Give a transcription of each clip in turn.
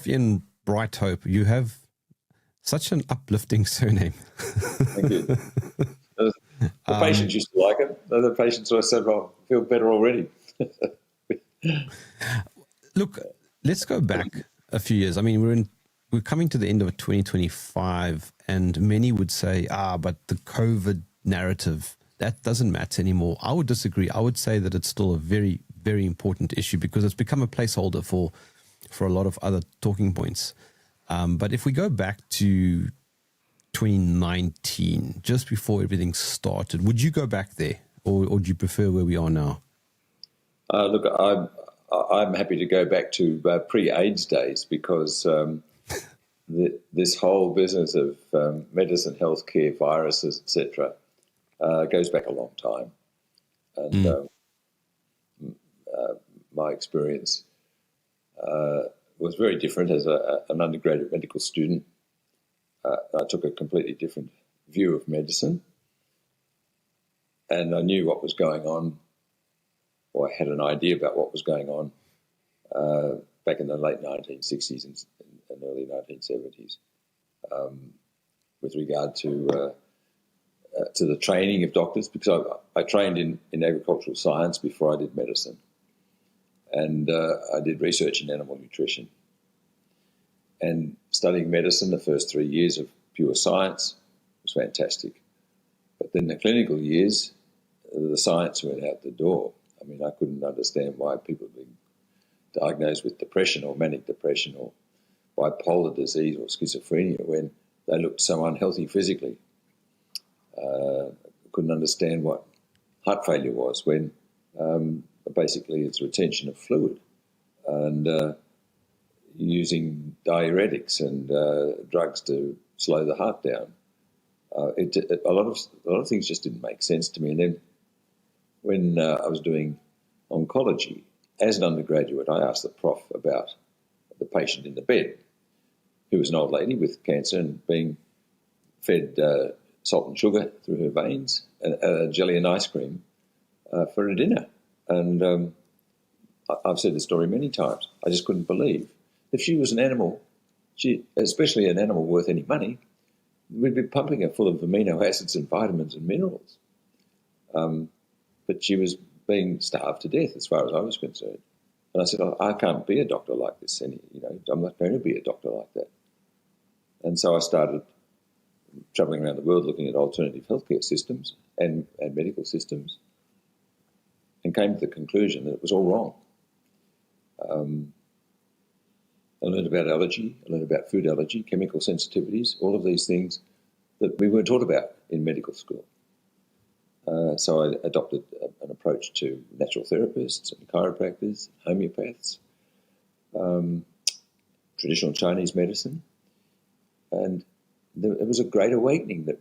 Coffee and Brighthope, you have such an uplifting surname. Thank you. The patients used to like it. The patients I said, "Well, I feel better already." Look, let's go back a few years. I mean, we're coming to the end of 2025, and many would say, but the COVID narrative, that doesn't matter anymore. I would disagree. I would say that it's still a very, very important issue because it's become a placeholder for a lot of other talking points. But if we go back to 2019, just before everything started, would you go back there, or do you prefer where we are now? Look, I'm happy to go back to pre-AIDS days because this whole business of medicine, healthcare, viruses, etc., goes back a long time. And my experience was very different as an undergraduate medical student. I took a completely different view of medicine, and I knew what was going on, or I had an idea about what was going on back in the late 1960s and early 1970s with regard to the training of doctors, because I trained in agricultural science before I did medicine, and I did research in animal nutrition. And studying medicine, the first 3 years of pure science was fantastic. But then the clinical years, the science went out the door. I mean, I couldn't understand why people were being diagnosed with depression or manic depression or bipolar disease or schizophrenia when they looked so unhealthy physically. Couldn't understand what heart failure was when basically it's retention of fluid, and using diuretics and drugs to slow the heart down. A lot of things just didn't make sense to me. And then when I was doing oncology as an undergraduate, I asked the prof about the patient in the bed, who was an old lady with cancer and being fed salt and sugar through her veins and jelly and ice cream for a dinner. And I've said this story many times. I just couldn't believe if she was an animal, especially an animal worth any money, we'd be pumping her full of amino acids and vitamins and minerals. But she was being starved to death as far as I was concerned. And I said, I can't be a doctor like this. I'm not going to be a doctor like that. And so I started travelling around the world looking at alternative healthcare systems and medical systems, and came to the conclusion that it was all wrong. I learned about allergy, I learned about food allergy, chemical sensitivities, all of these things that we weren't taught about in medical school. So I adopted an approach to natural therapists and chiropractors, homeopaths, traditional Chinese medicine, and it was a great awakening that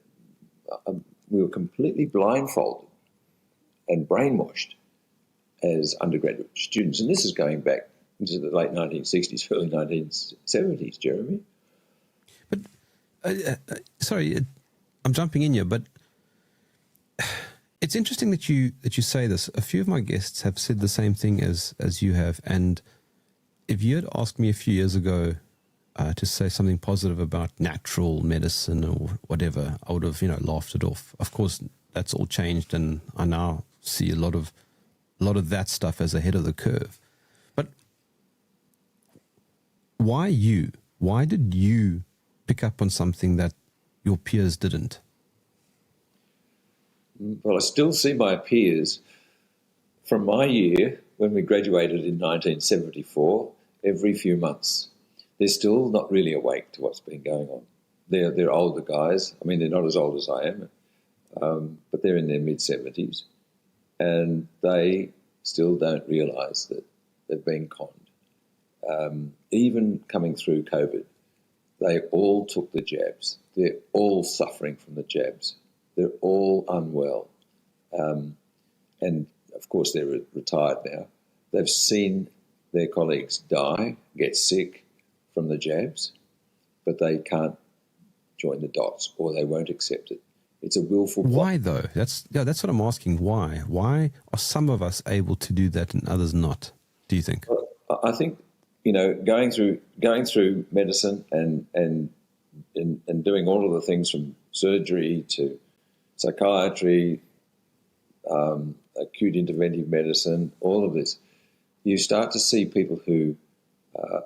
we were completely blindfolded and brainwashed as undergraduate students. And this is going back into the late 1960s, early 1970s, Jeremy. But, sorry, I'm jumping in here, but it's interesting that you say this. A few of my guests have said the same thing as you have. And if you had asked me a few years ago to say something positive about natural medicine or whatever, I would have, laughed it off. Of course, that's all changed, and I now see a lot of that stuff as ahead of the curve. But why you? Why did you pick up on something that your peers didn't? Well, I still see my peers from my year when we graduated in 1974 every few months. They're still not really awake to what's been going on. They're older guys. I mean, they're not as old as I am, but they're in their mid-70s, and they still don't realise that they've been conned. Even coming through COVID, they all took the jabs. They're all suffering from the jabs. They're all unwell. And, of course, they're retired now. They've seen their colleagues die, get sick from the jabs, but they can't join the dots, or they won't accept it. It's a willful... Why, though? That's what I'm asking. Why? Why are some of us able to do that and others not, do you think? Well, I think going through medicine and doing all of the things from surgery to psychiatry, acute interventive medicine, all of this, you start to see people who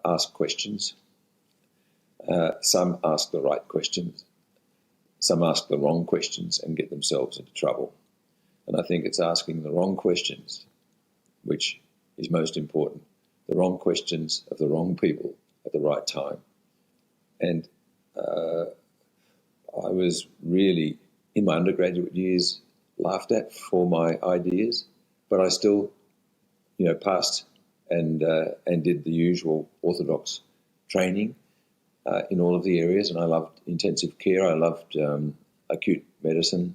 ask questions. Some ask the right questions. Some ask the wrong questions and get themselves into trouble. And I think it's asking the wrong questions which is most important. The wrong questions of the wrong people at the right time. And I was really, in my undergraduate years, laughed at for my ideas, but I still, passed and did the usual orthodox training in all of the areas. And I loved intensive care. I loved acute medicine,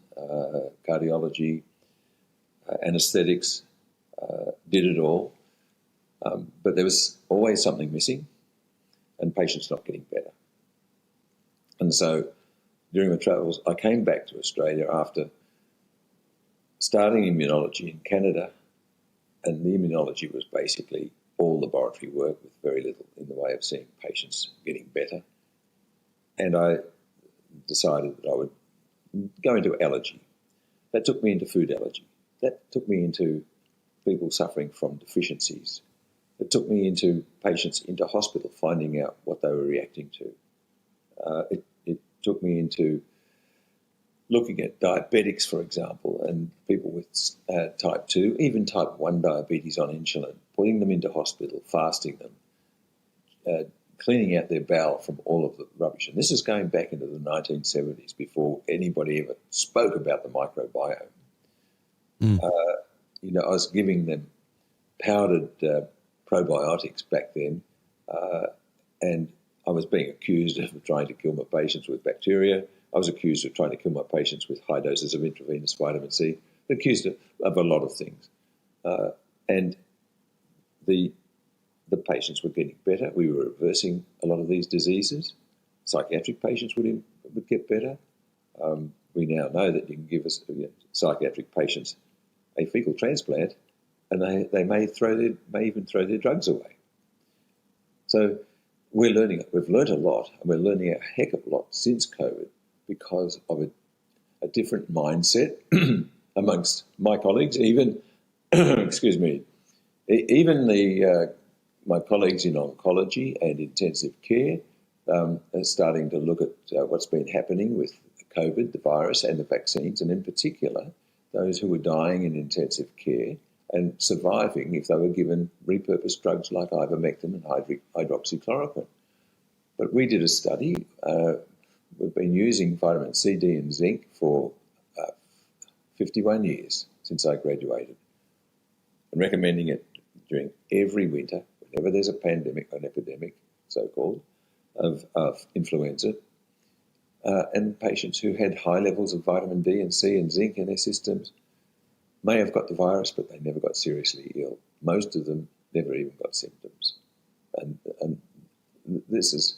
cardiology, anaesthetics, did it all. But there was always something missing and patients not getting better. And so during the travels, I came back to Australia after starting immunology in Canada, and the immunology was basically all laboratory work with very little in the way of seeing patients getting better. And I decided that I would go into allergy. That took me into food allergy. That took me into people suffering from deficiencies. It took me into patients into hospital, finding out what they were reacting to. It took me into looking at diabetics, for example, and people with type 2, even type 1 diabetes on insulin, putting them into hospital, fasting them, cleaning out their bowel from all of the rubbish. And this is going back into the 1970s, before anybody ever spoke about the microbiome. I was giving them powdered probiotics back then, and I was being accused of trying to kill my patients with bacteria. I was accused of trying to kill my patients with high doses of intravenous vitamin C, accused of a lot of things. And the patients were getting better. We were reversing a lot of these diseases. Psychiatric patients would get better. We now know that you can give us psychiatric patients a fecal transplant, and they may even throw their drugs away. So we've learned a lot, and we're learning a heck of a lot since COVID because of a different mindset amongst my colleagues, even excuse me, even my colleagues in oncology and intensive care are starting to look at what's been happening with COVID, the virus, and the vaccines, and in particular those who were dying in intensive care and surviving if they were given repurposed drugs like ivermectin and hydroxychloroquine. But we did a study. We've been using vitamin C, D, and zinc for 51 years since I graduated, and recommending it during every winter, whenever there's a pandemic, an epidemic, so-called, of influenza, and patients who had high levels of vitamin D and C and zinc in their systems may have got the virus, but they never got seriously ill. Most of them never even got symptoms. And this is,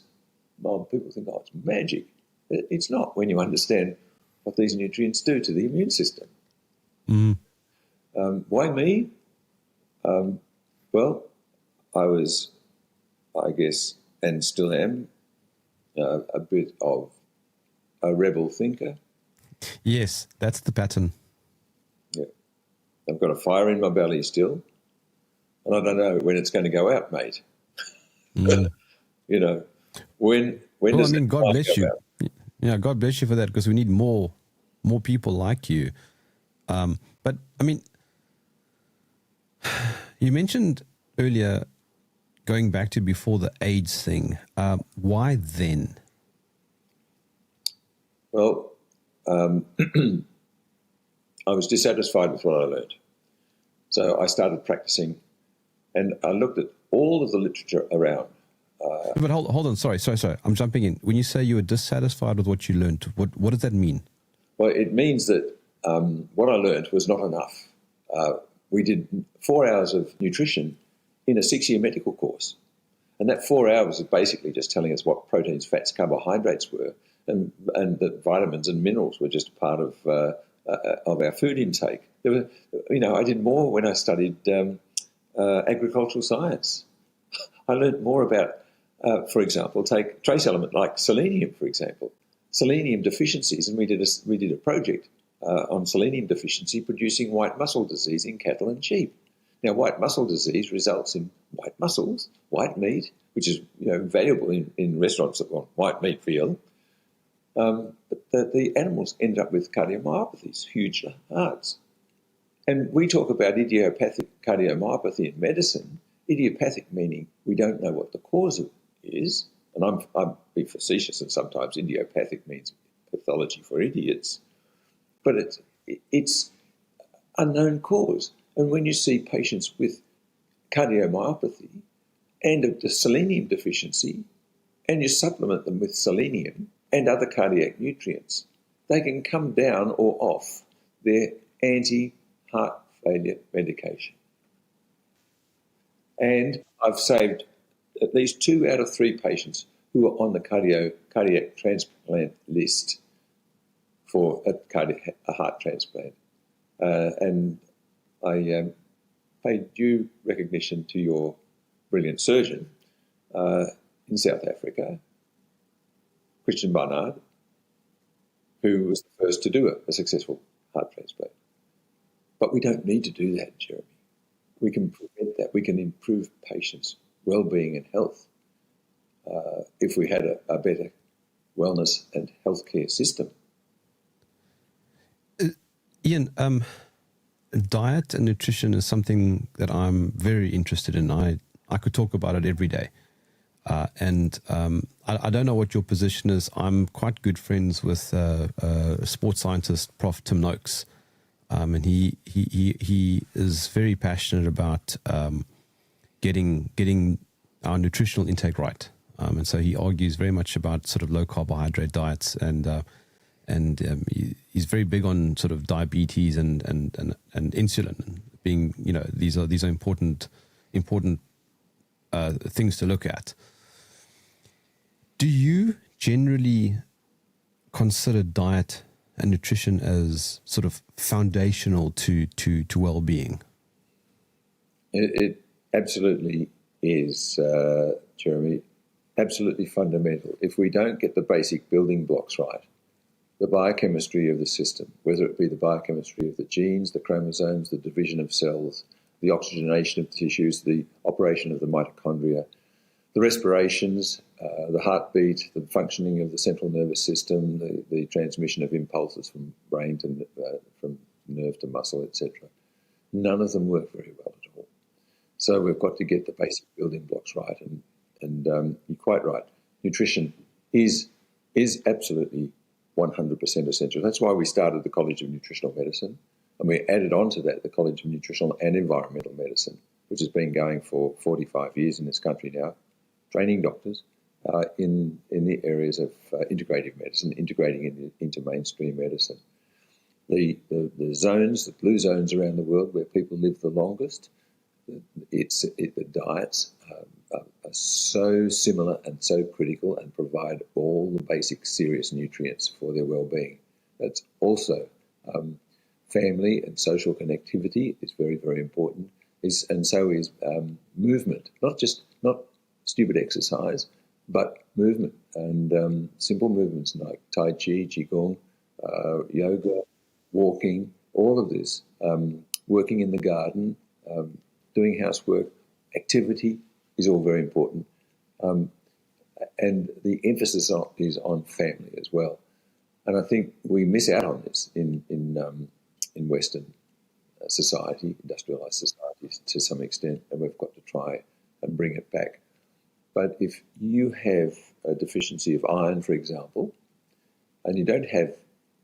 people think, it's magic. It's not when you understand what these nutrients do to the immune system. Why me? Well, I was, I guess, and still am, a bit of a rebel thinker. Yes, that's the pattern. Yeah. I've got a fire in my belly still, and I don't know when it's going to go out, mate. When does God bless you. Yeah, God bless you for that, because we need more people like you. But I mean, you mentioned earlier going back to before the AIDS thing. Why then? Well, I was dissatisfied with what I learned. So I started practicing, and I looked at all of the literature around. But hold on, sorry. I'm jumping in. When you say you were dissatisfied with what you learned, what does that mean? Well, it means that what I learned was not enough. We did 4 hours of nutrition in a 6-year medical course. And that 4 hours is basically just telling us what proteins, fats, carbohydrates were, and that vitamins and minerals were just part of our food intake. I did more when I studied agricultural science. I learned more about, for example, take trace element like selenium, for example. Selenium deficiencies, and we did a project on selenium deficiency producing white muscle disease in cattle and sheep. Now, white muscle disease results in white muscles, white meat, which is valuable in restaurants that want white meat for you. But the animals end up with cardiomyopathies, huge hearts. And we talk about idiopathic cardiomyopathy in medicine. Idiopathic meaning we don't know what the cause of it is. And I'm being facetious, and sometimes idiopathic means pathology for idiots. But it's unknown cause. And when you see patients with cardiomyopathy and a selenium deficiency, and you supplement them with selenium and other cardiac nutrients, they can come down or off their anti-heart failure medication. And I've saved at least 2 out of 3 patients who are on the cardiac transplant list for a heart transplant. And I pay due recognition to your brilliant surgeon in South Africa, Christian Barnard, who was the first to do a successful heart transplant. But we don't need to do that, Jeremy. We can prevent that. We can improve patients' well-being and health if we had a better wellness and healthcare system. Ian, diet and nutrition is something that I'm very interested in. I could talk about it every day. And I don't know what your position is. I'm quite good friends with sports scientist Prof. Tim Noakes. And he is very passionate about getting our nutritional intake right. And so he argues very much about sort of low carbohydrate diets, and he's very big on sort of diabetes and insulin being, these are important things to look at. Do you generally consider diet and nutrition as sort of foundational to well-being? It absolutely is, Jeremy, absolutely fundamental. If we don't get the basic building blocks right, the biochemistry of the system, whether it be the biochemistry of the genes, the chromosomes, the division of cells, the oxygenation of tissues, the operation of the mitochondria, the respirations, the heartbeat, the functioning of the central nervous system, the transmission of impulses from brain to from nerve to muscle, etc. None of them work very well at all. So we've got to get the basic building blocks right. And you're quite right. Nutrition is absolutely 100% essential. That's why we started the College of Nutritional Medicine, and we added on to that the College of Nutritional and Environmental Medicine, which has been going for 45 years in this country now, training doctors in the areas of integrative medicine, integrating into mainstream medicine. The zones, the blue zones around the world where people live the longest, the diets are so similar and so critical and provide all the basic serious nutrients for their well-being. That's also family and social connectivity is very, very important. And so is movement, not stupid exercise, but movement, and simple movements like Tai Chi, Qigong, yoga, walking, all of this, working in the garden, doing housework, activity is all very important. And the emphasis is on family as well. And I think we miss out on this in Western society, industrialised societies to some extent, and we've got to try and bring it back. But if you have a deficiency of iron, for example, and you don't have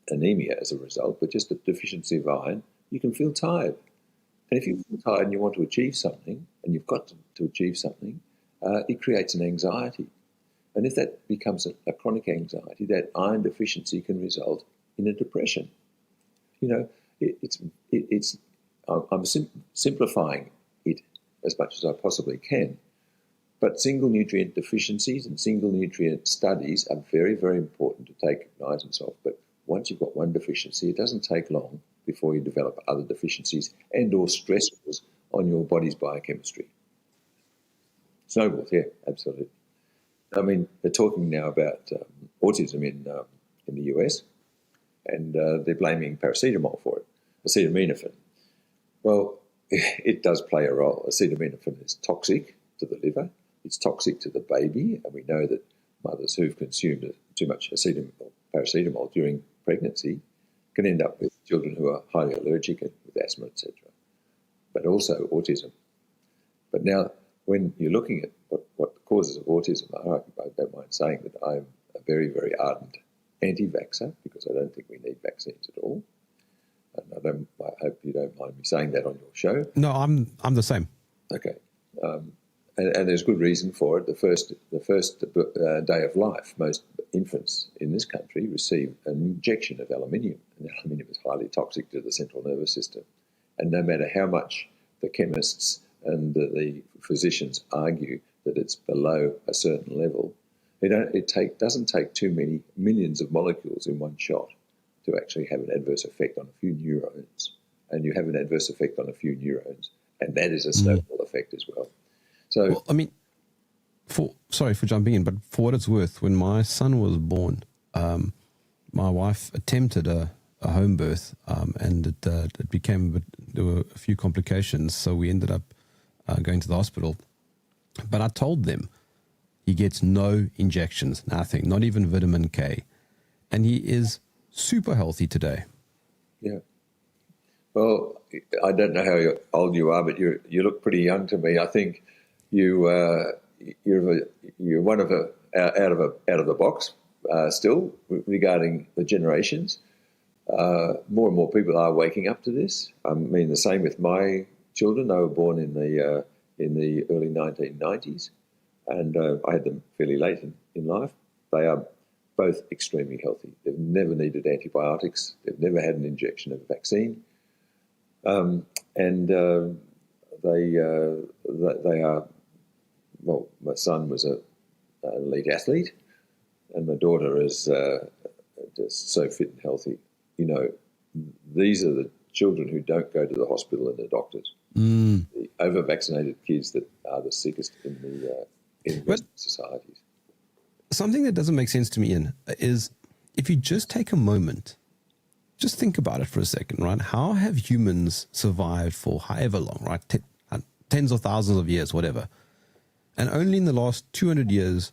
anemia as a result, but just a deficiency of iron, you can feel tired. And if you feel tired and you want to achieve something, and you've got to achieve something, it creates an anxiety. And if that becomes a chronic anxiety, that iron deficiency can result in a depression. I'm simplifying it as much as I possibly can. But single nutrient deficiencies and single nutrient studies are very, very important to take cognizance of. But once you've got one deficiency, it doesn't take long before you develop other deficiencies and or stressors on your body's biochemistry. Snowballs, yeah, absolutely. I mean, they're talking now about autism in the US, and they're blaming paracetamol for it, acetaminophen. Well, it does play a role. Acetaminophen is toxic to the liver. It's toxic to the baby, and we know that mothers who've consumed too much paracetamol during pregnancy can end up with children who are highly allergic and with asthma, etc., but also autism. But now, when you're looking at what the causes of autism are, I don't mind saying that I'm a very, very ardent anti-vaxxer because I don't think we need vaccines at all. And I hope you don't mind me saying that on your show. No, I'm the same. Okay. And there's good reason for it. The first day of life, most infants in this country receive an injection of aluminium, and aluminium is highly toxic to the central nervous system. And no matter how much the chemists and the physicians argue that it's below a certain level, it doesn't take too many millions of molecules in one shot to actually have an adverse effect on a few neurons. And you have an adverse effect on a few neurons, and that is a snowball effect as well. So, well, I mean, sorry for jumping in, but for what it's worth, when my son was born, my wife attempted a home birth, and it became, there were a few complications, so we ended up going to the hospital. But I told them he gets no injections, nothing, not even vitamin K, and he is super healthy today. Yeah. Well, I don't know how old you are, but you look pretty young to me. I think you're one of out of the box still regarding the generations. More and more people are waking up to this. I mean, the same with my children. They were born in the early 1990s, and I had them fairly late in life. They are both extremely healthy. They've never needed antibiotics. They've never had an injection of a vaccine. They are, well, my son was an elite athlete, and my daughter is just so fit and healthy. You know, these are the children who don't go to the hospital and the doctors. The over-vaccinated kids that are the sickest in Western societies. Something that doesn't make sense to me, Ian, is if you just take a moment, just think about it for a second, right? How have humans survived for however long, right? Tens of thousands of years, whatever. And only in the last 200 years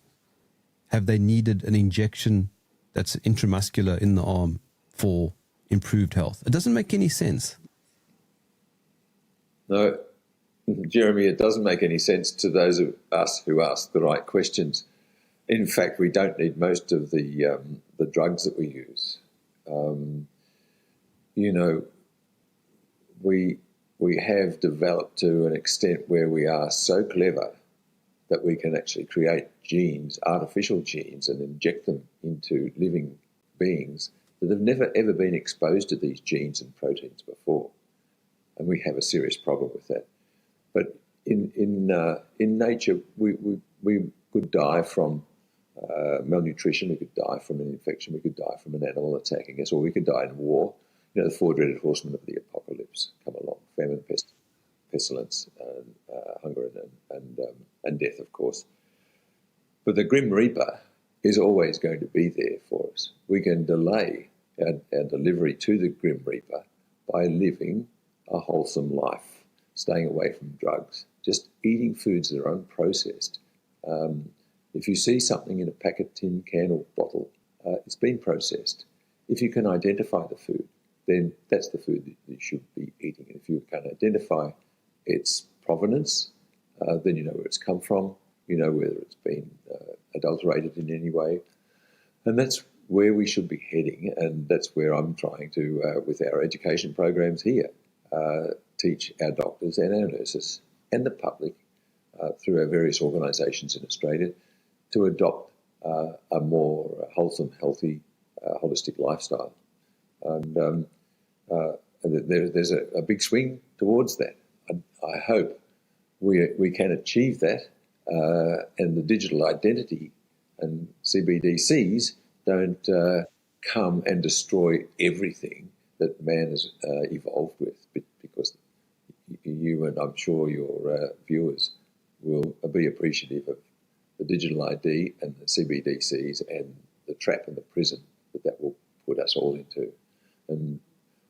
have they needed an injection that's intramuscular in the arm for improved health. It doesn't make any sense. No, Jeremy, it doesn't make any sense to those of us who ask the right questions. In fact, we don't need most of the drugs that we use. You know, we have developed to an extent where we are so clever that we can actually create genes, artificial genes, and inject them into living beings that have never ever been exposed to these genes and proteins before, and we have a serious problem with that. But in nature, we could die from malnutrition, we could die from an infection, we could die from an animal attacking us, or we could die in war. You know, the four dreaded horsemen of the apocalypse come along: famine, pestilence, hunger, and death, of course. But the Grim Reaper is always going to be there for us. We can delay our delivery to the Grim Reaper by living a wholesome life, staying away from drugs, just eating foods that are unprocessed. If you see something in a packet, tin, can, or bottle, it's been processed. If you can identify the food, then that's the food that you should be eating. And if you can identify its provenance, then you know where it's come from, you know whether it's been adulterated in any way. And that's where we should be heading, and that's where I'm trying to, with our education programs here, teach our doctors and our nurses and the public through our various organisations in Australia to adopt a more wholesome, healthy, holistic lifestyle. And there's a big swing towards that. I hope we can achieve that, and the digital identity and CBDCs don't come and destroy everything that man has evolved with, because you and I'm sure your viewers will be appreciative of the digital ID and the CBDCs and the trap and the prison that will put us all into. And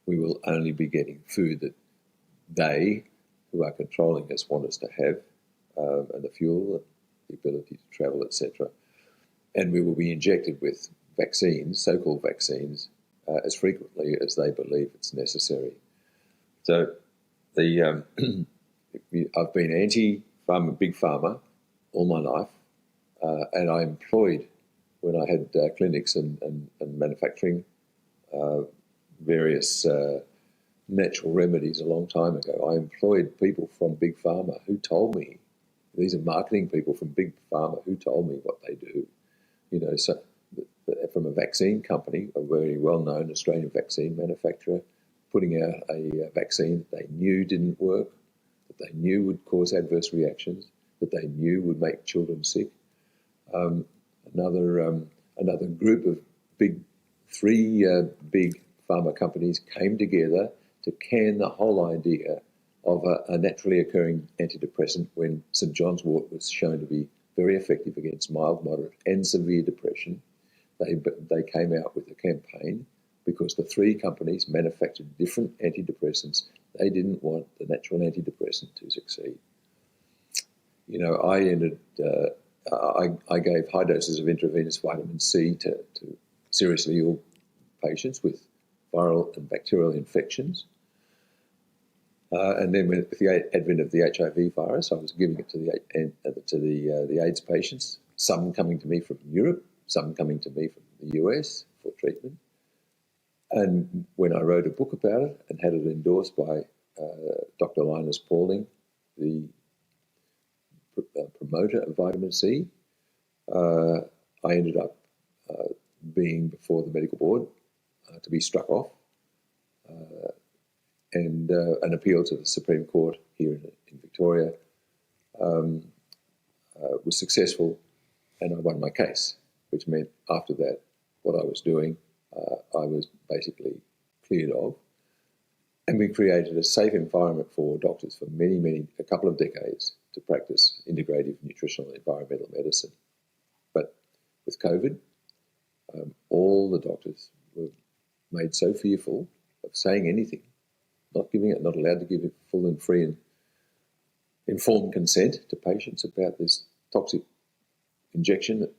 we will only be getting food that they, who are controlling us, want us to have, and the fuel, the ability to travel, etc. And we will be injected with vaccines, so-called vaccines, as frequently as they believe it's necessary. So I've been anti-pharma, big pharma, all my life, and I employed, when I had clinics and manufacturing, various natural remedies a long time ago. I employed people from big pharma who told me, these are marketing people from big pharma who told me what they do. You know, so from a vaccine company, a very well-known Australian vaccine manufacturer, putting out a vaccine that they knew didn't work, that they knew would cause adverse reactions, that they knew would make children sick. Another group of three big pharma companies came together to can the whole idea of a naturally occurring antidepressant when St John's wort was shown to be very effective against mild, moderate and severe depression. They came out with a campaign because the three companies manufactured different antidepressants. They didn't want the natural antidepressant to succeed. You know, I gave high doses of intravenous vitamin C to seriously ill patients with viral and bacterial infections. And then with the advent of the HIV virus, I was giving it to the AIDS patients, some coming to me from Europe, some coming to me from the US for treatment. And when I wrote a book about it and had it endorsed by Dr. Linus Pauling, the promoter of vitamin C, I ended up being before the medical board to be struck off, and an appeal to the Supreme Court here in Victoria was successful, and I won my case, which meant after that, what I was doing, I was basically cleared of. And we created a safe environment for doctors for a couple of decades to practice integrative nutritional and environmental medicine. But with COVID, all the doctors were made so fearful of saying anything, not allowed to give it full and free and informed consent to patients about this toxic injection that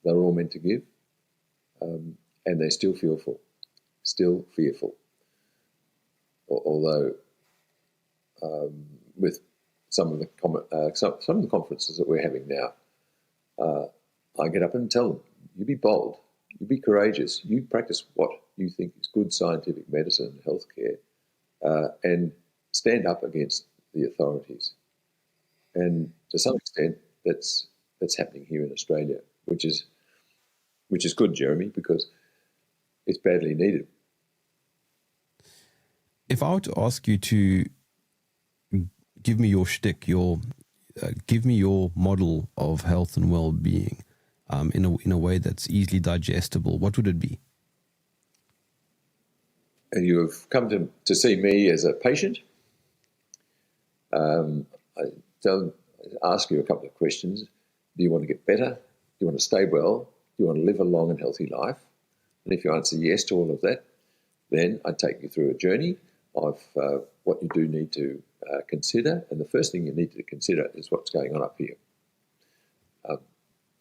they're all meant to give, and they're still fearful. Although with some of the conferences that we're having now, I get up and tell them, you be bold, you be courageous, you practice what you think is good scientific medicine and healthcare, and stand up against the authorities. And to some extent, that's happening here in Australia, which is good, Jeremy, because it's badly needed. If I were to ask you to give me your shtick, give me your model of health and well-being in a way that's easily digestible, what would it be? And you have come to see me as a patient. I ask you a couple of questions. Do you want to get better? Do you want to stay well? Do you want to live a long and healthy life? And if you answer yes to all of that, then I take you through a journey of what you do need to consider. And the first thing you need to consider is what's going on up here.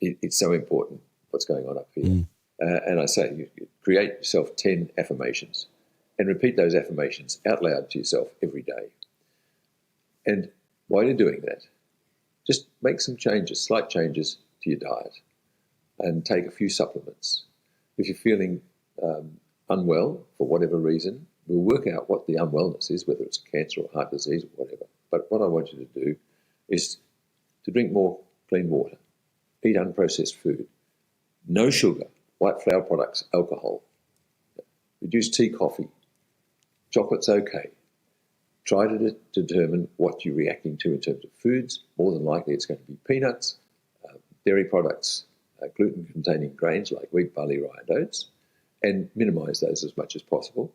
It's so important what's going on up here. And I say, you create yourself 10 affirmations and repeat those affirmations out loud to yourself every day. And while you're doing that, just make some changes, slight changes to your diet, and take a few supplements. If you're feeling unwell for whatever reason, we'll work out what the unwellness is, whether it's cancer or heart disease or whatever. But what I want you to do is to drink more clean water, eat unprocessed food, no sugar, white flour products, alcohol, reduce tea, coffee, chocolate's okay. Try to determine what you're reacting to in terms of foods. More than likely it's going to be peanuts, dairy products, gluten-containing grains like wheat, barley, rye and oats, and minimise those as much as possible.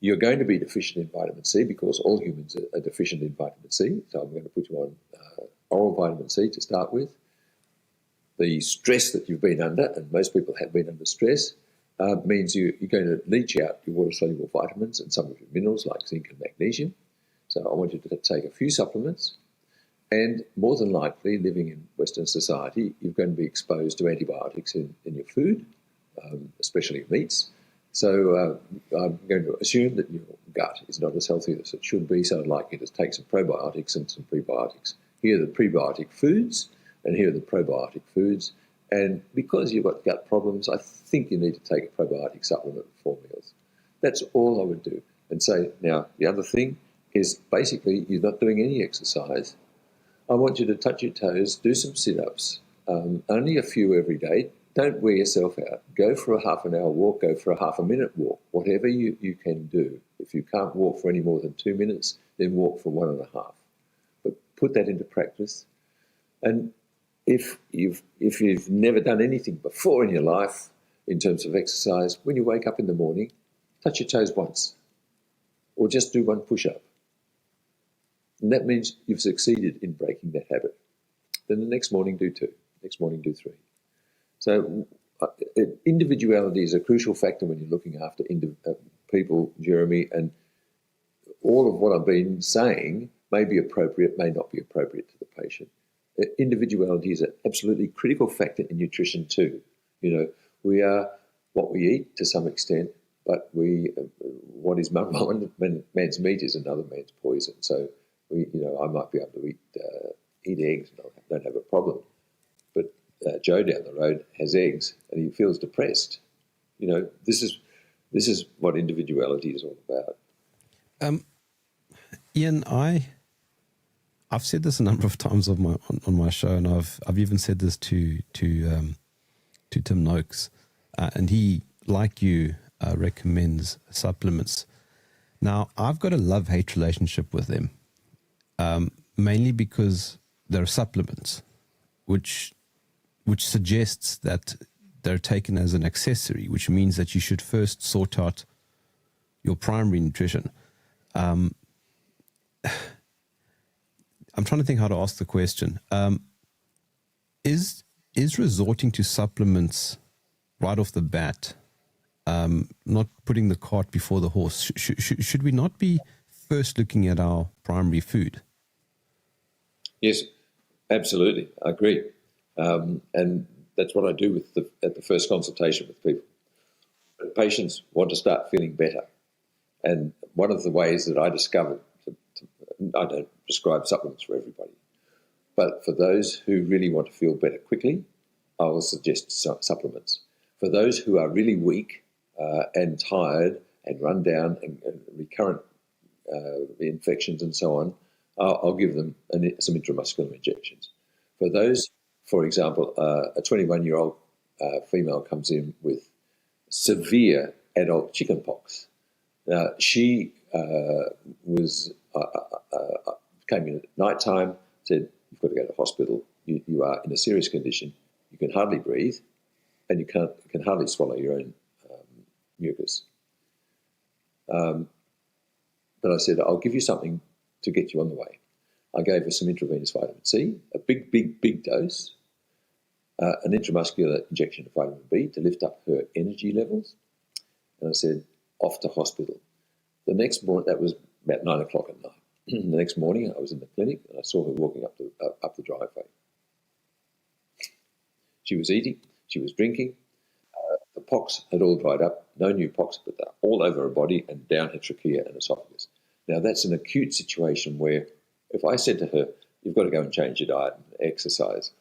you're going to be deficient in vitamin C because all humans are deficient in vitamin C. So I'm going to put you on oral vitamin C to start with. The stress that you've been under, and most people have been under stress, means you're going to leach out your water-soluble vitamins and some of your minerals like zinc and magnesium. So I want you to take a few supplements. And more than likely, living in Western society, you're going to be exposed to antibiotics in your food, especially meats. So I'm going to assume that your gut is not as healthy as it should be, so I'd like you to take some probiotics and some prebiotics. Here are the prebiotic foods, and here are the probiotic foods. And because you've got gut problems, I think you need to take a probiotic supplement before meals. That's all I would do. And say, now, the other thing is basically you're not doing any exercise. I want you to touch your toes, do some sit-ups, only a few every day. Don't wear yourself out. Go for a half an hour walk, go for a half a minute walk, whatever you can do. If you can't walk for any more than 2 minutes, then walk for 1.5. But put that into practice. And if you've never done anything before in your life in terms of exercise, when you wake up in the morning, touch your toes once or just do one push-up. And that means you've succeeded in breaking that habit. Then the next morning, do 2. Next morning, do 3. So individuality is a crucial factor when you're looking after people, Jeremy, and all of what I've been saying may be appropriate, may not be appropriate to the patient. Individuality is an absolutely critical factor in nutrition too. You know, we are what we eat to some extent, but what is one man's meat is another man's poison. So I might be able to eat eggs and I don't have a problem, but Joe down the road has eggs and he feels depressed. You know, this is what individuality is all about. Ian, I've said this a number of times on my show, and I've even said this to Tim Noakes, and he, like you, recommends supplements. Now, I've got a love-hate relationship with them, mainly because they're supplements, which suggests that they're taken as an accessory, which means that you should first sort out your primary nutrition. I'm trying to think how to ask the question. Is resorting to supplements right off the bat, not putting the cart before the horse, should we not be first looking at our primary food? Yes, absolutely. I agree. And that's what I do at the first consultation with people. Patients want to start feeling better. And one of the ways that I discovered, I don't prescribe supplements for everybody, but for those who really want to feel better quickly, I will suggest supplements. For those who are really weak and tired and run down and recurrent infections and so on, I'll give them some intramuscular injections. For those, for example, a 21-year-old female comes in with severe adult chickenpox. Now, she came in at night time, said, you've got to go to hospital. You are in a serious condition. You can hardly breathe, and you can hardly swallow your own mucus. But I said, I'll give you something to get you on the way. I gave her some intravenous vitamin C, a big dose, an intramuscular injection of vitamin B to lift up her energy levels. And I said, off to hospital. The next morning, that was about 9 o'clock at night. The next morning, I was in the clinic and I saw her walking up the driveway. She was eating, she was drinking. The pox had all dried up, no new pox, but they're all over her body and down her trachea and esophagus. Now, that's an acute situation where if I said to her, you've got to go and change your diet and exercise,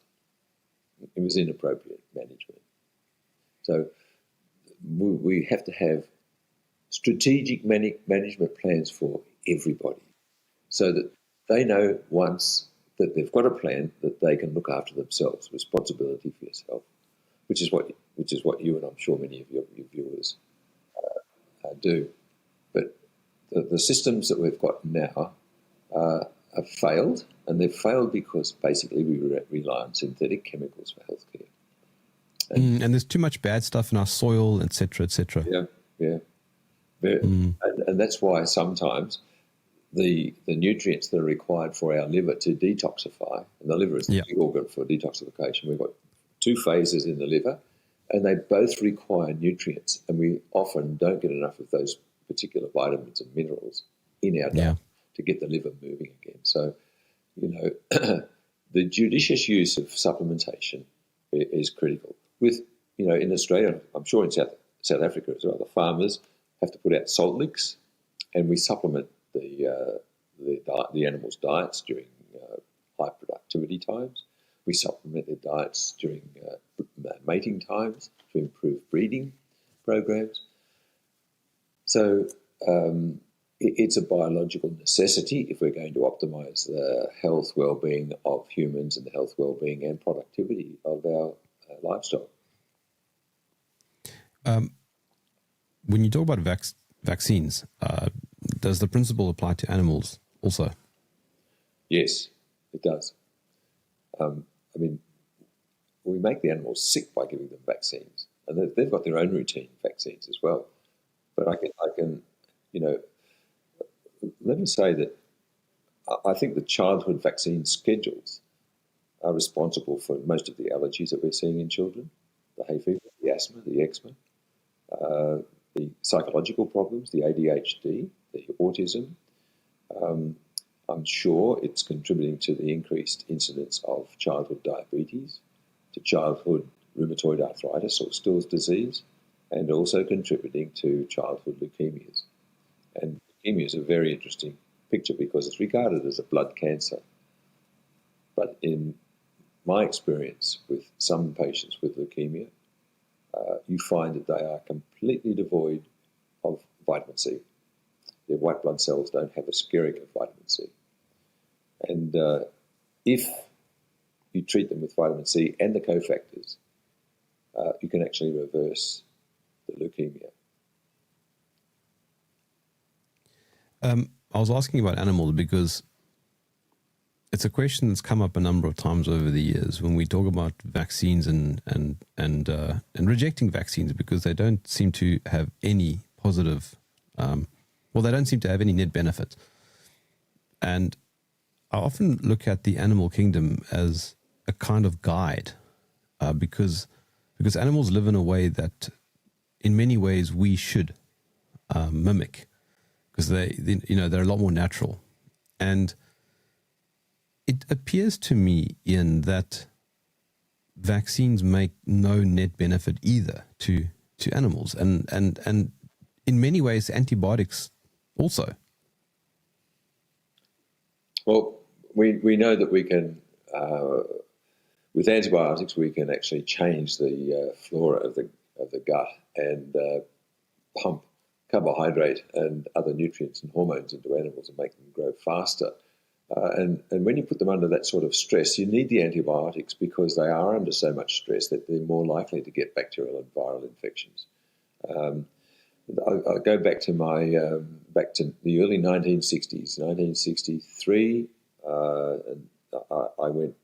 it was inappropriate management. So we have to have strategic management plans for everybody so that they know once that they've got a plan that they can look after themselves, responsibility for yourself, which is what you and I'm sure many of your viewers do. But the systems that we've got now have failed, and they've failed because basically we rely on synthetic chemicals for healthcare. And there's too much bad stuff in our soil, etc., etc. Yeah. And that's why sometimes the nutrients that are required for our liver to detoxify, and the liver is the big organ for detoxification. We've got two phases in the liver, and they both require nutrients, and we often don't get enough of those particular vitamins and minerals in our diet to get the liver moving again. So, the judicious use of supplementation is critical. With, in Australia, I'm sure in South Africa as well, the farmers have to put out salt licks, and we supplement the animals' diets during high productivity times. We supplement their diets during mating times to improve breeding programs. So it's a biological necessity if we're going to optimise the health, well-being of humans and the health, well-being and productivity of our livestock. When you talk about vaccines, does the principle apply to animals also? Yes, it does. We make the animals sick by giving them vaccines, and they've got their own routine vaccines as well. But I can, let me say that I think the childhood vaccine schedules are responsible for most of the allergies that we're seeing in children, the hay fever, the asthma, the eczema, the psychological problems, the ADHD, the autism. I'm sure it's contributing to the increased incidence of childhood diabetes, to childhood rheumatoid arthritis or Still's disease, and also contributing to childhood leukemias. And leukemia is a very interesting picture because it's regarded as a blood cancer. But in my experience with some patients with leukemia, you find that they are completely devoid of vitamin C. Their white blood cells don't have a skerrick of vitamin C. And if you treat them with vitamin C and the cofactors, you can actually reverse the leukemia. I was asking about animals because it's a question that's come up a number of times over the years when we talk about vaccines and rejecting vaccines because they don't seem to have any positive, they don't seem to have any net benefit. And I often look at the animal kingdom as a kind of guide because animals live in a way that in many ways we should mimic because they're a lot more natural. And it appears to me, Ian, that vaccines make no net benefit either to animals, and in many ways antibiotics also. Well, we know that we can, with antibiotics, we can actually change the flora of the gut and pump carbohydrate and other nutrients and hormones into animals and make them grow faster. And when you put them under that sort of stress, you need the antibiotics because they are under so much stress that they're more likely to get bacterial and viral infections. I'll go back to back to the early 1960s, 1963, and I went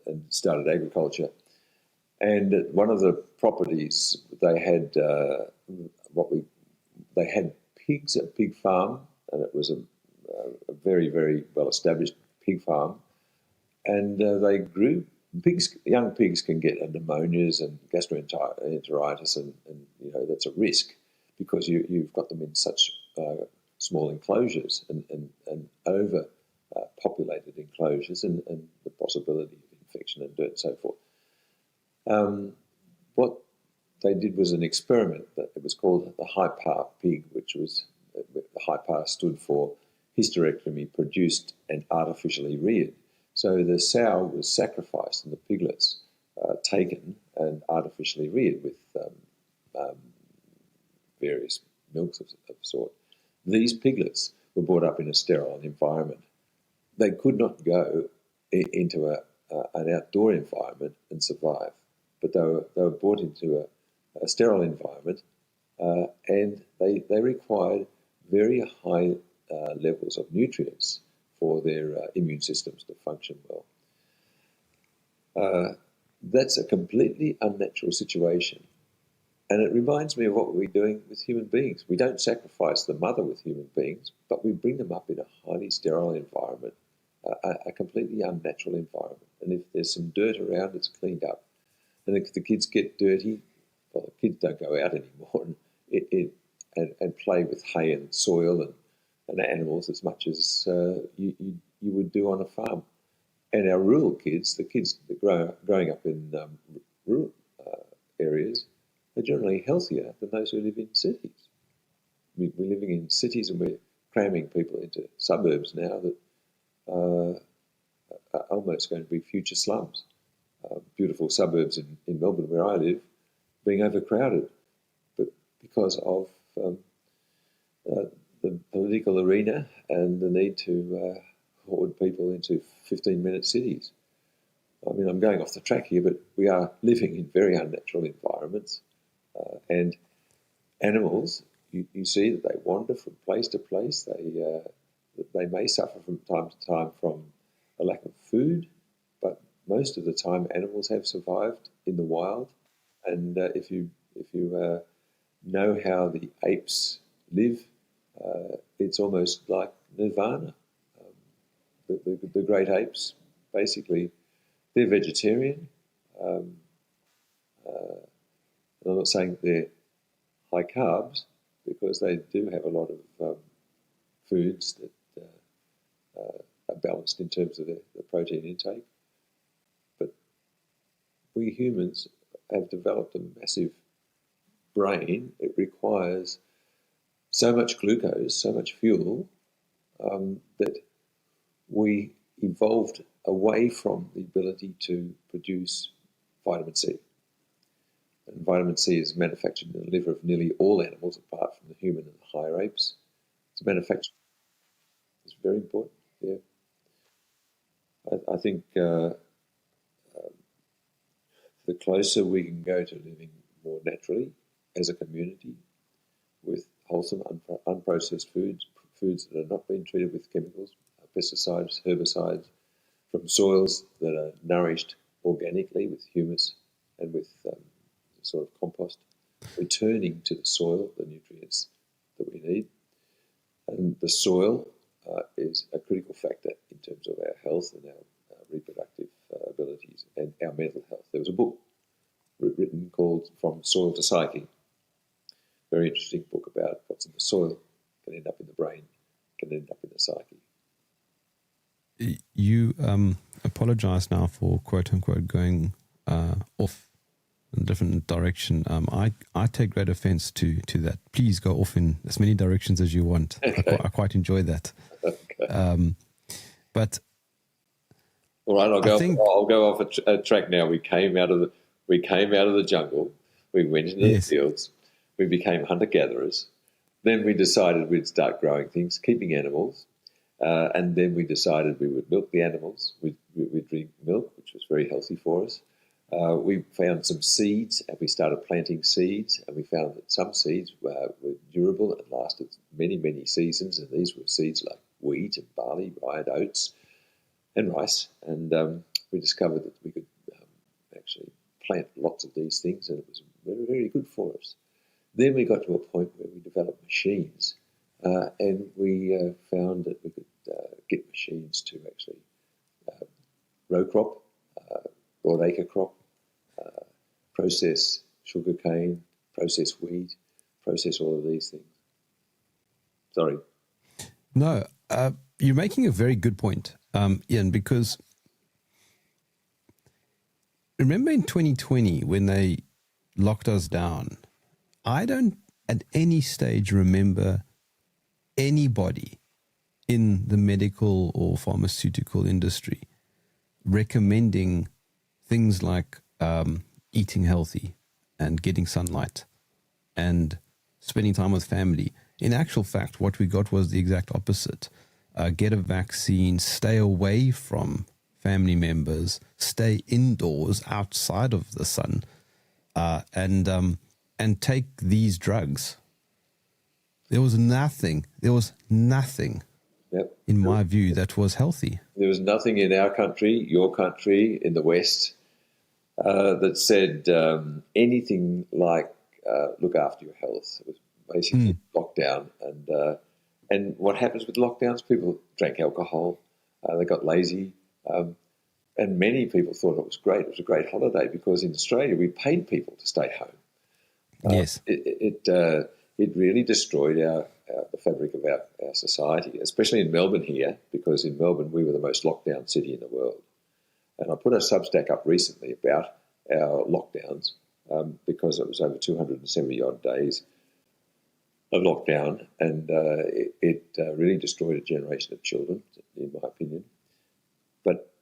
and started agriculture. And at one of the properties, they had pigs, a pig farm, and it was a very, very well-established pig farm. And they grew pigs. Young pigs can get pneumonias and gastroenteritis, and that's a risk because you've got them in such small enclosures and over populated enclosures and the possibility of infection and dirt and so forth. What they did was an experiment that it was called the high-power pig, which was the high-power stood for hysterectomy produced and artificially reared. So the sow was sacrificed and the piglets taken and artificially reared with various milks of sort. These piglets were brought up in a sterile environment. They could not go into an outdoor environment and survive, but they were brought into a sterile environment and they required very high levels of nutrients for their immune systems to function well. That's a completely unnatural situation. And it reminds me of what we're doing with human beings. We don't sacrifice the mother with human beings, but we bring them up in a highly sterile environment, a completely unnatural environment. And if there's some dirt around, it's cleaned up. And if the kids get dirty, well, the kids don't go out anymore and play with hay and soil and animals as much as you would do on a farm. And our rural kids, the kids that growing up in rural areas, are generally healthier than those who live in cities. We're living in cities and we're cramming people into suburbs now that are almost going to be future slums. Beautiful suburbs in Melbourne, where I live, being overcrowded, but because of the political arena and the need to hoard people into 15-minute cities. I mean, I'm going off the track here, but we are living in very unnatural environments, and animals, you see that they wander from place to place. They may suffer from time to time from a lack of food, but most of the time animals have survived in the wild. And if you know how the apes live, it's almost like nirvana. The great apes, basically, they're vegetarian. And I'm not saying that they're high carbs, because they do have a lot of foods that are balanced in terms of the protein intake. But we humans have developed a massive brain. It requires so much glucose, so much fuel, that we evolved away from the ability to produce vitamin C. And vitamin C is manufactured in the liver of nearly all animals apart from the human and the higher apes. It's manufactured. It's very important, yeah. I think the closer we can go to living more naturally as a community with wholesome, unprocessed foods that are not being treated with chemicals, pesticides, herbicides, from soils that are nourished organically with humus and with sort of compost, returning to the soil the nutrients that we need. And the soil is a critical factor in terms of our health and our reproductive abilities and our mental health. There was a book written called From Soil to Psyche. Very interesting book about what's in the soil can end up in the brain, can end up in the psyche. You apologize now for quote unquote going off in a different direction. I take great offense to that. Please go off in as many directions as you want. Okay. I quite enjoy that. Okay. But all right, I'll go off a track now. We came out of the jungle. We went into the fields. We became hunter-gatherers. Then we decided we'd start growing things, keeping animals. And then we decided we would milk the animals. We'd drink milk, which was very healthy for us. We found some seeds, and we started planting seeds. And we found that some seeds were durable and lasted many, many seasons. And these were seeds like wheat and barley, rye and oats, and rice. And we discovered that we could actually plant lots of these things, and it was very, very good for us. Then we got to a point where we developed machines, and we found that we could get machines to actually row crop, broadacre crop, process sugarcane, process wheat, process all of these things. Sorry. No, you're making a very good point, Ian, because remember in 2020 when they locked us down, I don't at any stage remember anybody in the medical or pharmaceutical industry recommending things like eating healthy and getting sunlight and spending time with family. In actual fact, what we got was the exact opposite. Get a vaccine, stay away from family members, stay indoors outside of the sun, and take these drugs. There was nothing Yep. in my view that was healthy. There was nothing in our country, your country, in the West, that said anything like look after your health. It was basically lockdown. And what happens with lockdowns? People drank alcohol, they got lazy, and many people thought it was great. It was a great holiday because in Australia we paid people to stay home. Yes. It really destroyed the fabric of our society, especially in Melbourne here, because in Melbourne we were the most locked down city in the world. And I put a Substack up recently about our lockdowns because it was over 270 odd days of lockdown, and it really destroyed a generation of children, in my opinion. But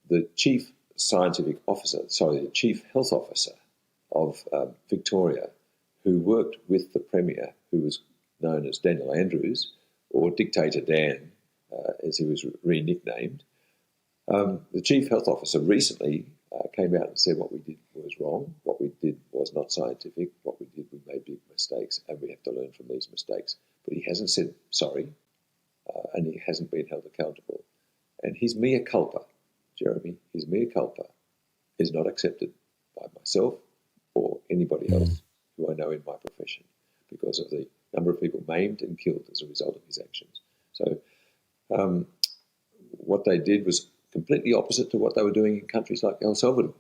the chief health officer of Victoria, who worked with the Premier, who was known as Daniel Andrews, or Dictator Dan, as he was re-nicknamed, the chief health officer recently came out and said what we did was wrong, what we did was not scientific, what we did, we made big mistakes, and we have to learn from these mistakes. But he hasn't said sorry, and he hasn't been held accountable. And his mea culpa, Jeremy, his mea culpa is not accepted by myself or anybody else who I know in my profession because of the number of people maimed and killed as a result of his actions. So what they did was completely opposite to what they were doing in countries like El Salvador.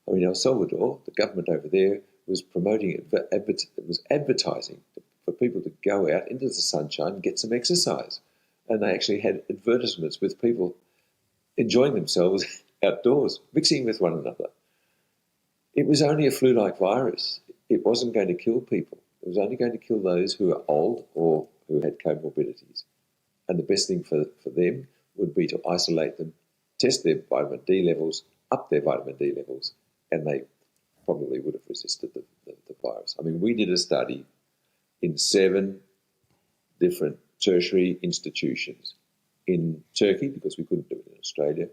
I mean, El Salvador, the government over there was promoting it, it was advertising for people to go out into the sunshine and get some exercise. And they actually had advertisements with people enjoying themselves outdoors, mixing with one another. It was only a flu-like virus. It wasn't going to kill people. It was only going to kill those who are old or who had comorbidities. And the best thing for them would be to isolate them, test their vitamin D levels, up their vitamin D levels, and they probably would have resisted the virus. I mean, we did a study in 7 different tertiary institutions in Turkey because we couldn't do it in Australia.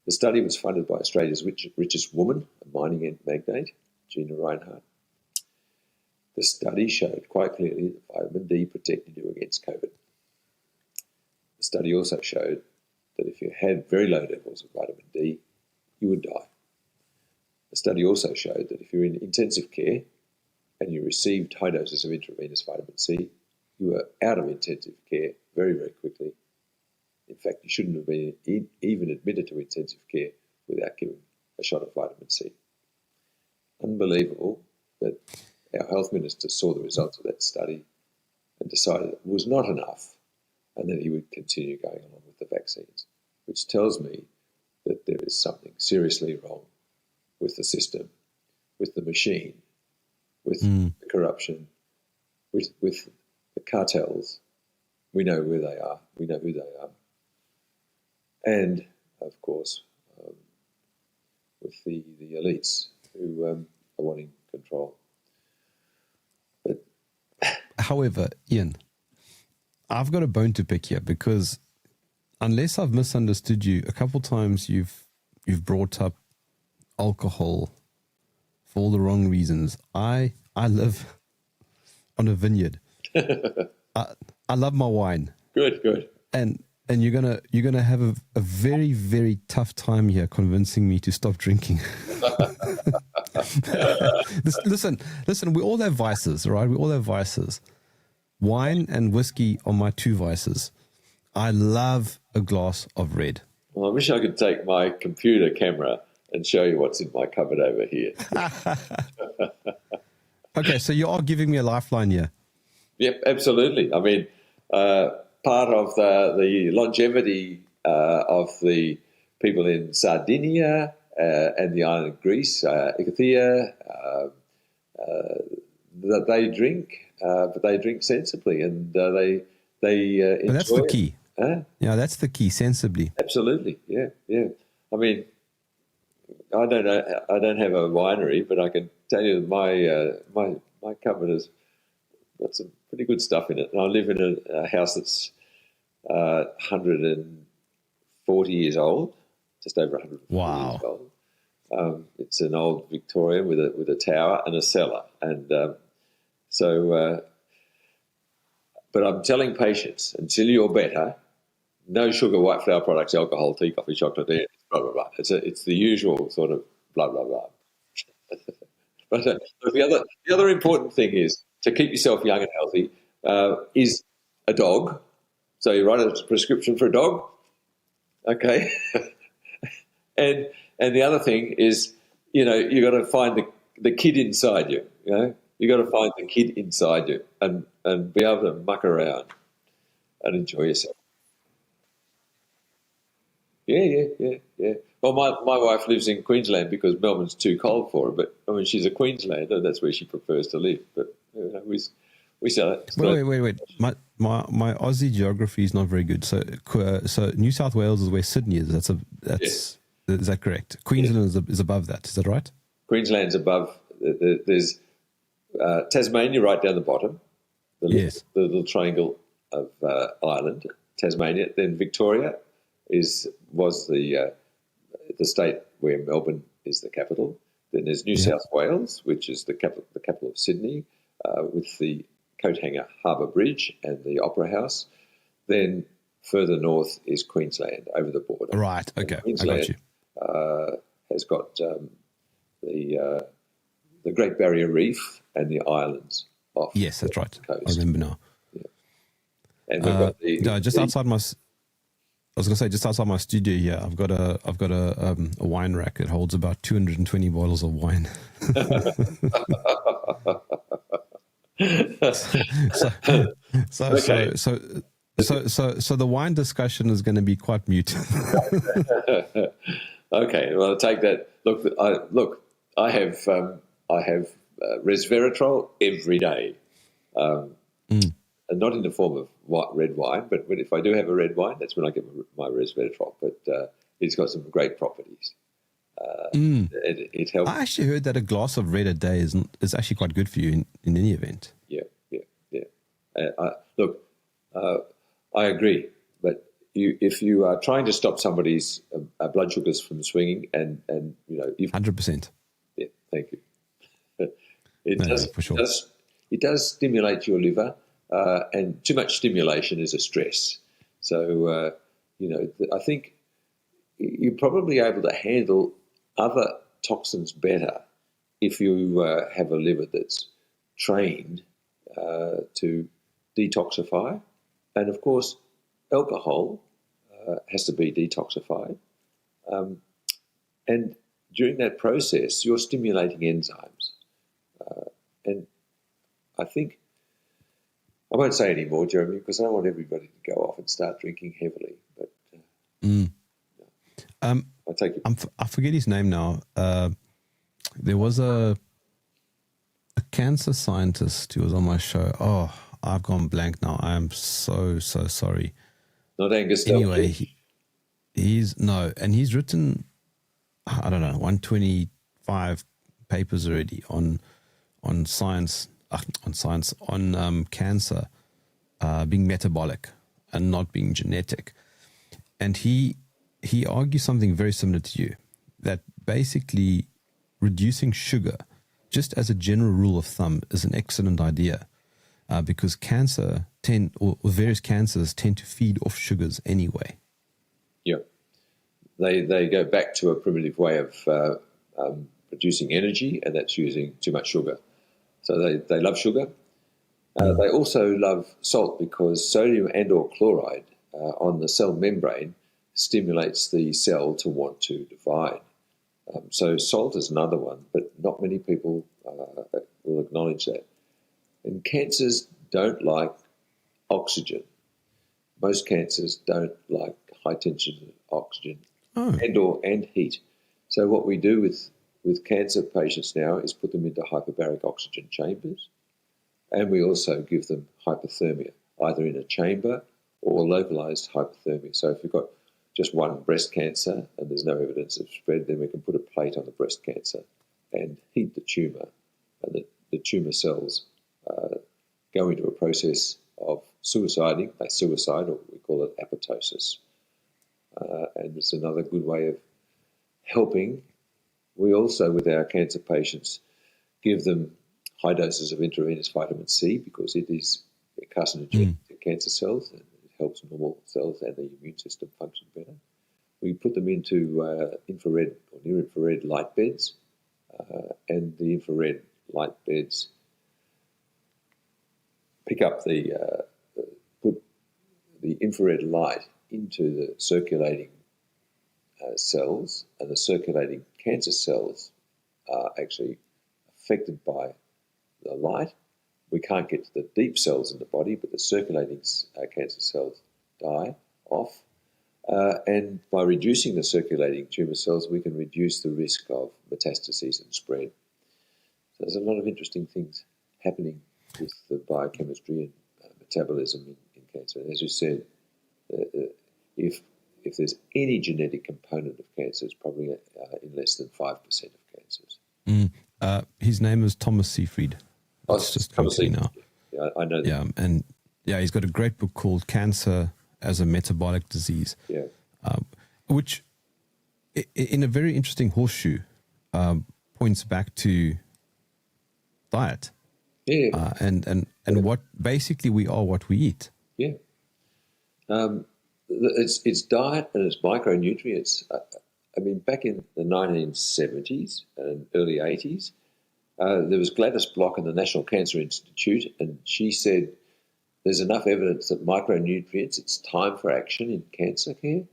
The study was funded by Australia's richest woman, a mining magnate, Gina Reinhardt. The study showed quite clearly that vitamin D protected you against COVID. The study also showed that if you had very low levels of vitamin D, you would die. The study also showed that if you're in intensive care and you received high doses of intravenous vitamin C, you were out of intensive care very, very quickly. In fact, you shouldn't have been even admitted to intensive care without giving a shot of vitamin C. Unbelievable that our health minister saw the results of that study and decided it was not enough and that he would continue going along with the vaccines, which tells me that there is something seriously wrong with the system, with the machine, with the corruption, with the cartels. We know where they are. We know who they are. And, of course, with the elites who are wanting control. But however, Ian, I've got a bone to pick here because unless I've misunderstood you, a couple times you've brought up alcohol for all the wrong reasons. I live on a vineyard. I love my wine. Good. And you're gonna have a very, very tough time here convincing me to stop drinking. Listen, we all have vices, right? We all have vices. Wine and whiskey are my 2 vices. I love a glass of red. Well, I wish I could take my computer camera and show you what's in my cupboard over here. Okay, so you are giving me a lifeline here. Yep, absolutely. I mean, part of the longevity of the people in Sardinia and the island of Greece, Icathia, that they drink, but they drink sensibly, and they enjoy. But that's the key. Huh? Yeah, that's the key. Sensibly. Absolutely. Yeah. I mean, I don't have a winery, but I can tell you my cupboard has got some pretty good stuff in it. And I live in a house that's 140 years old, just over 140 years old. It's an old Victorian with a tower and a cellar, and but I'm telling patients, until you're better, no sugar, white flour products, alcohol, tea, coffee, chocolate, blah blah blah. It's the usual sort of blah blah blah. But the other important thing is to keep yourself young and healthy is a dog. So you write a prescription for a dog, okay? and the other thing is, you got to find the kid inside you. You got to find the kid inside you and be able to muck around and enjoy yourself. Yeah. Well, my wife lives in Queensland because Melbourne's too cold for her. But I mean, she's a Queenslander. That's where she prefers to live. But we sell it. Wait. My Aussie geography is not very good. So New South Wales is where Sydney is. Is that correct? Queensland is above that. Is that right? Queensland's above. There's Tasmania right down the bottom. The little triangle of island, Tasmania. Then Victoria was the state where Melbourne is the capital. Then there's New South Wales, which is the capital of Sydney, with the Coathanger Harbour Bridge and the Opera House. Then further north is Queensland, over the border. Right. Okay. Queensland, I got you. has got the Great Barrier Reef and the islands off. Yes, that's right. Coast. I remember now. Yeah. And we've got outside my. I was going to say, just outside my studio here, I've got a wine rack that holds about 220 bottles of wine. So the wine discussion is going to be quite mute. Okay, well, I'll take that. I have resveratrol every day. And not in the form of red wine, but if I do have a red wine, that's when I get my resveratrol. But it's got some great properties. It helps. I actually heard that a glass of red a day is actually quite good for you in any event. Yeah. I agree. But if you are trying to stop somebody's blood sugars from swinging, and 100%. Yeah, thank you. For sure. It does stimulate your liver. And too much stimulation is a stress. So, I think you're probably able to handle other toxins better if you have a liver that's trained to detoxify. And, of course, alcohol has to be detoxified. And during that process, you're stimulating enzymes. And I think I won't say any more, Jeremy, because I don't want everybody to go off and start drinking heavily. But I take it. I forget his name now. There was a cancer scientist who was on my show. Oh, I've gone blank now. I am so sorry. Not Angus. Anyway, he's written, I don't know, 125 papers already on science. On cancer being metabolic and not being genetic. And he argues something very similar to you, that basically reducing sugar, just as a general rule of thumb, is an excellent idea because various cancers tend to feed off sugars anyway. Yeah. They go back to a primitive way of producing energy, and that's using too much sugar. So they love sugar. They also love salt because sodium and or chloride on the cell membrane stimulates the cell to want to divide. So salt is another one, but not many people will acknowledge that. And cancers don't like oxygen. Most cancers don't like high tension oxygen and heat. So what we do with cancer patients now is put them into hyperbaric oxygen chambers, and we also give them hypothermia, either in a chamber or localized hypothermia. So if you've got just one breast cancer and there's no evidence of spread, then we can put a plate on the breast cancer and heat the tumour, and the tumour cells go into a process of suiciding. They suicide, or we call it apoptosis. And it's another good way of helping. We also, with our cancer patients, give them high doses of intravenous vitamin C because it is carcinogenic to cancer cells, and it helps normal cells and the immune system function better. We put them into infrared or near-infrared light beds and the infrared light beds pick up put the infrared light into the circulating cells, and the circulating cancer cells are actually affected by the light. We can't get to the deep cells in the body, but the circulating cancer cells die off. And by reducing the circulating tumour cells, we can reduce the risk of metastases and spread. So there's a lot of interesting things happening with the biochemistry and metabolism in cancer. And as you said, if there's any genetic component of cancer, it's probably in less than 5% of cancers. His name is Thomas Seyfried. It's just Thomas Seyfried now. Yeah, I know that. Yeah, and he's got a great book called Cancer as a Metabolic Disease. Yeah. Which, in a very interesting horseshoe, points back to diet. Yeah. And what basically we are what we eat. Yeah. It's diet and it's micronutrients. I mean, back in the 1970s and early 80s, there was Gladys Block in the National Cancer Institute, and she said there's enough evidence that micronutrients, it's time for action in cancer care.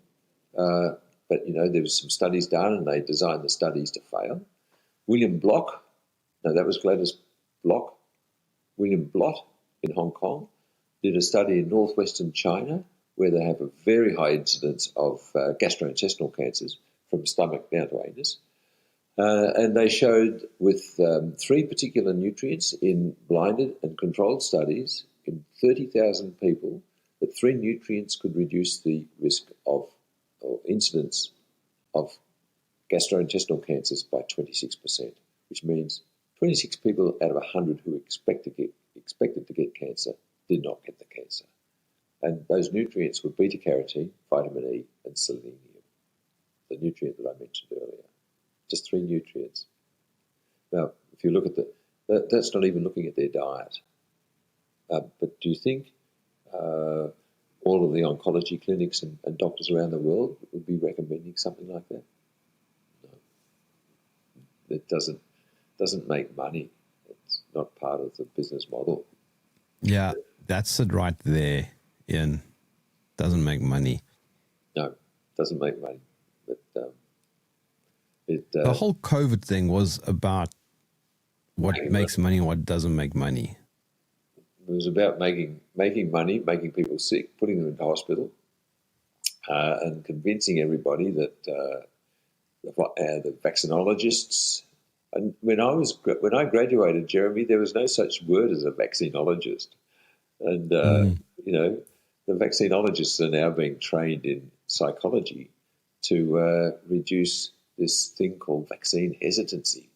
But, there was some studies done and they designed the studies to fail. William Block, no, that was Gladys Block. William Blott in Hong Kong did a study in northwestern China where they have a very high incidence of gastrointestinal cancers from stomach down to anus. And they showed with 3 particular nutrients in blinded and controlled studies in 30,000 people that 3 nutrients could reduce the risk of or incidence of gastrointestinal cancers by 26%, which means 26 people out of 100 who expected to get cancer did not get the cancer. And those nutrients were beta-carotene, vitamin E, and selenium, the nutrient that I mentioned earlier. Just 3 nutrients. Now, if you look at that's not even looking at their diet. But do you think all of the oncology clinics and doctors around the world would be recommending something like that? No. It doesn't make money. It's not part of the business model. Yeah, that's it right there, Ian. Doesn't make money. No, doesn't make money. But the whole COVID thing was about what makes money and what doesn't make money. It was about making money, making people sick, putting them into hospital, and convincing everybody that the vaccinologists. And when I graduated, Jeremy, there was no such word as a vaccinologist, and the vaccinologists are now being trained in psychology to reduce this thing called vaccine hesitancy.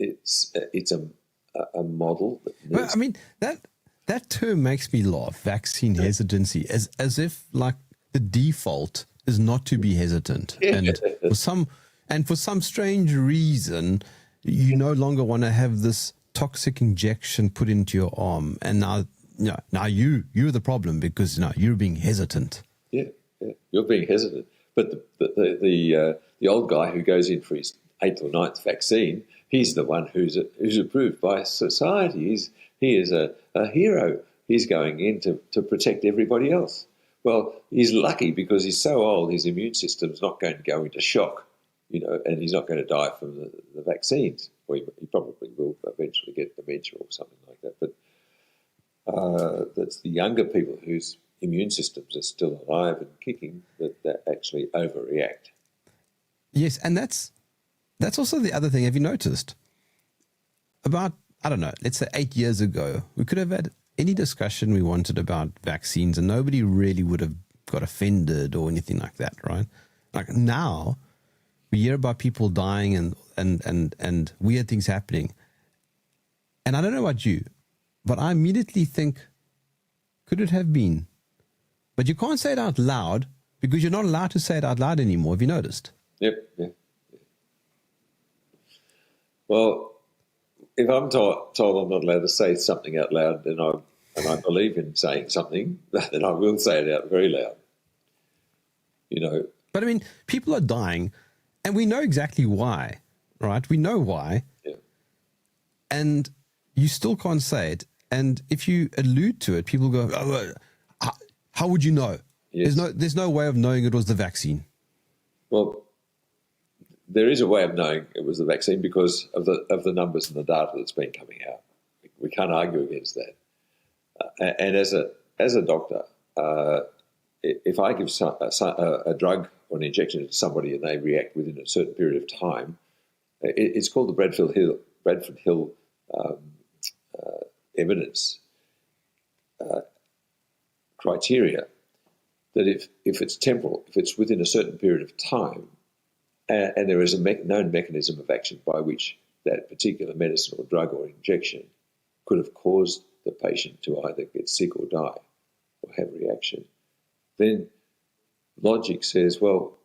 It's a model. Well, I mean that term makes me laugh. Vaccine hesitancy, as if like the default is not to be hesitant, and for some strange reason, you no longer want to have this toxic injection put into your arm, and now you're the problem because you're being hesitant. Yeah, you're being hesitant. But the old guy who goes in for his 8th or 9th vaccine, he's the one who's approved by society. He is a hero. He's going in to protect everybody else. Well, he's lucky because he's so old, his immune system's not going to go into shock, and he's not going to die from the vaccines. Well, he probably will eventually get dementia or something like that. But that's the younger people whose immune systems are still alive and kicking that actually overreact. Yes, and that's also the other thing. Have you noticed? About, I don't know, let's say 8 years ago, we could have had any discussion we wanted about vaccines and nobody really would have got offended or anything like that, right? Like now, we hear about people dying and weird things happening. And I don't know about you, but I immediately think, could it have been? But you can't say it out loud because you're not allowed to say it out loud anymore. Have you noticed? Yep. Yeah. Well, if I'm told I'm not allowed to say something out loud, and I believe in saying something, then I will say it out very loud. But I mean, people are dying, and we know exactly why, right? We know why, Yeah. and you still can't say it. And if you allude to it, people go, "Oh, how would you know?" Yes. There's no way of knowing it was the vaccine. Well, there is a way of knowing it was the vaccine because of the numbers and the data that's been coming out. We can't argue against that. And as a doctor, if I give a drug or an injection to somebody and they react within a certain period of time, it's called the Bradford Hill evidence criteria. That if it's temporal, if it's within a certain period of time, and there is a known mechanism of action by which that particular medicine or drug or injection could have caused the patient to either get sick or die or have reaction, then logic says, well,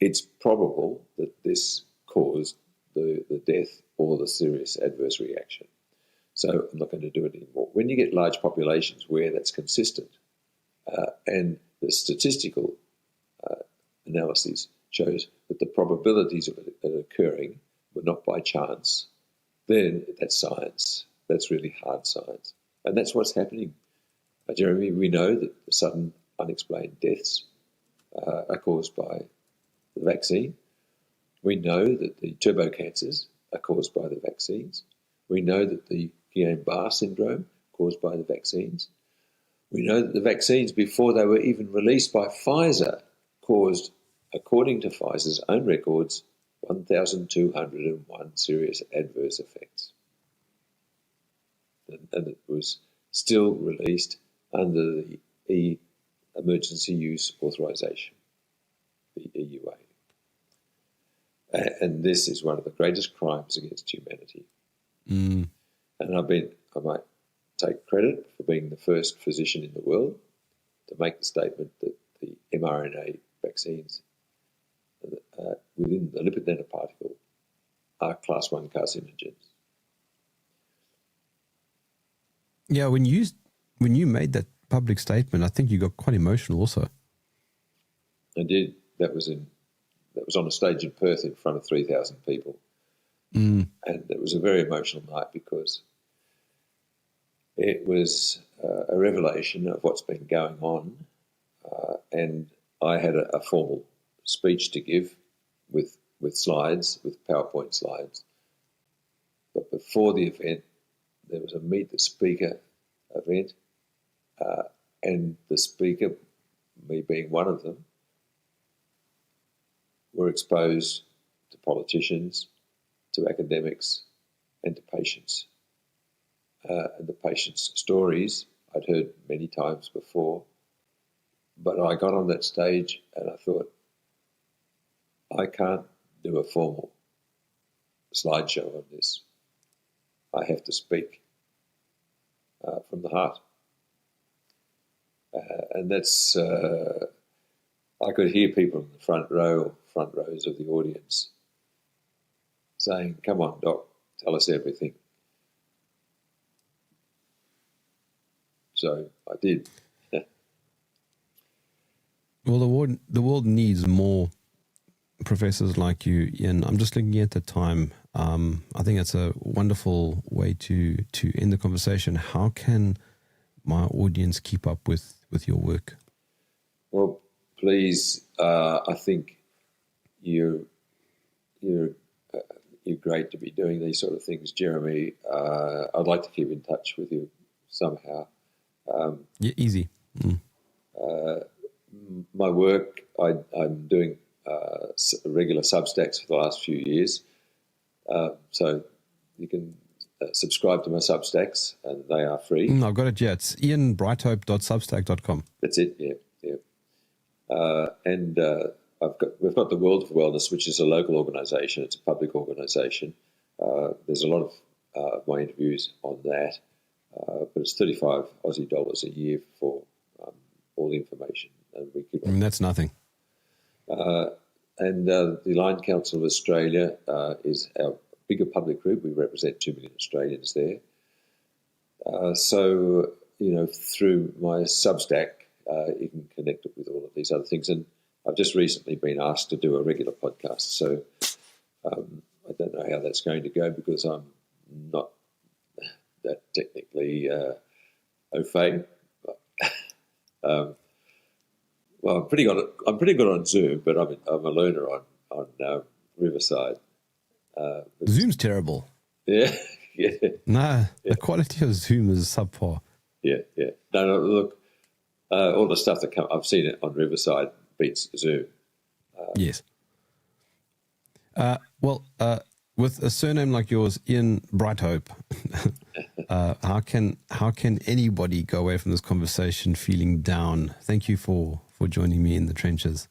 it's probable that this caused the death or the serious adverse reaction. So I'm not going to do it anymore. When you get large populations where that's consistent, and the statistical analysis shows that the probabilities of it occurring were not by chance, then that's science. That's really hard science. And that's what's happening. Jeremy, we know that the sudden unexplained deaths are caused by the vaccine. We know that the turbo cancers are caused by the vaccines. We know that the Guillain-Barré syndrome caused by the vaccines. We know that the vaccines, before they were even released by Pfizer, caused, according to Pfizer's own records, 1,201 serious adverse effects. And it was still released under the Emergency Use Authorization, the EUA. And this is one of the greatest crimes against humanity. Mm. And I might take credit for being the first physician in the world to make the statement that the mRNA vaccines within the lipid nanoparticle are class 1 carcinogens. Yeah, when you made that public statement, I think you got quite emotional also. I did. That was on a stage in Perth in front of 3,000 people. Mm. And it was a very emotional night because it was a revelation of what's been going on, and I had a formal speech to give with slides, with PowerPoint slides. But before the event, there was a Meet the Speaker event, and the speaker, me being one of them, were exposed to politicians, to academics, and to patients. And the patients' stories I'd heard many times before, but I got on that stage and I thought, I can't do a formal slideshow on this. I have to speak from the heart. And that's, I could hear people in the front rows of the audience saying, come on, Doc, tell us everything. So I did. Well, the world needs more professors like you, Ian. I'm just looking at the time. I think it's a wonderful way to end the conversation. How can my audience keep up with your work? Well, please, I think you're great to be doing these sort of things, Jeremy. I'd like to keep in touch with you somehow. Yeah, easy. Mm. My work, I'm doing regular Substacks for the last few years. So you can subscribe to my Substacks, and they are free. I've got it, yeah. It's ianbrighthope.substack.com. That's it, yeah. And we've got the World of Wellness, which is a local organisation. It's a public organisation. There's a lot of my interviews on that, but it's 35 Aussie dollars a year for all the information. And we keep on. That's nothing. And the Line Council of Australia is our bigger public group. We represent 2 million Australians there. So, through my Substack, you can connect it with all of these other things. And I've just recently been asked to do a regular podcast, so I don't know how that's going to go because I'm not that technically au fait. Well, I'm pretty good on Zoom, but I'm a learner on Riverside. Zoom's terrible. Yeah, yeah. Nah, the quality of Zoom is subpar. Yeah. No, look, all the stuff that I've seen it on Riverside beats Zoom. Yes. Well, with a surname like yours, Ian Brighthope, how can anybody go away from this conversation feeling down? Thank you for joining me in the trenches.